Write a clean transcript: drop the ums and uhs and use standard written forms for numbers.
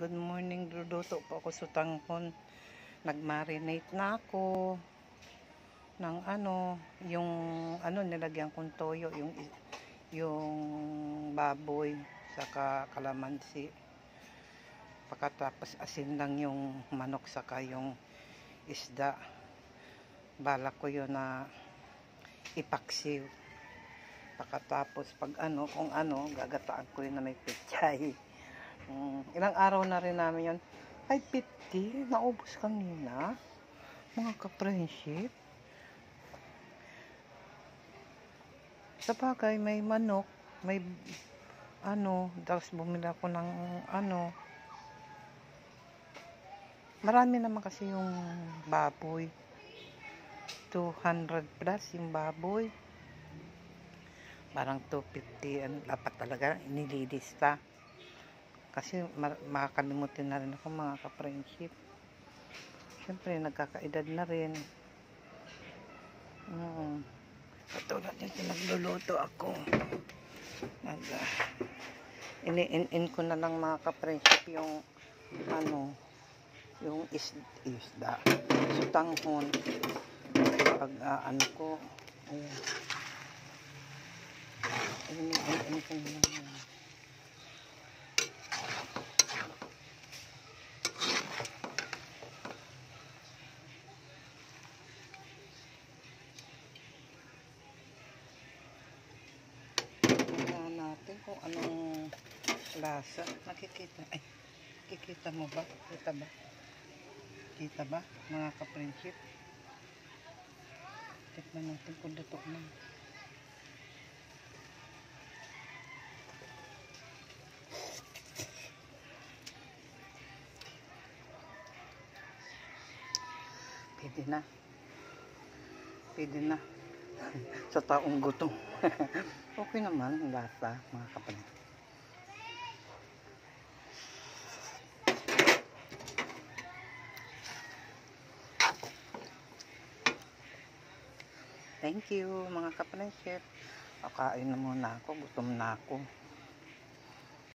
Good morning. Luluto po ako sa tanghon. Nagmarinate na ako ng yung nilagyan kong toyo, yung baboy saka kalamansi. Pagkatapos asin lang yung manok saka yung isda. Balak ko yun na ipaksiw. Pagkatapos pag gagataan ko yun na may pechay. Ilang araw na rin namin yun. 550, naubos kanina. Mga ka-friendship. Sa bagay, may manok, may tapos bumili ako ng marami naman kasi yung baboy. 200 plus yung baboy. Parang 250, dapat talaga nililista. Kasi makakalimutin na rin ako, mga ka-friendship. Siyempre, nagkakaedad na rin. Katulad nito, nagluluto ako. Ini-in ko na lang, mga ka-friendship, yung yung isda. So, tanghon. Pag ko, ayan. In ko na lang. Natin kung anong lasa. Nakikita mo ba? Kita ba mga ka-friendship? Tikman natin kung luto na. Pwede na sa taong gutom. Okay naman ang lasa, mga kapatid. Thank you, mga kapatid. Kakain na muna ako, gutom na ako.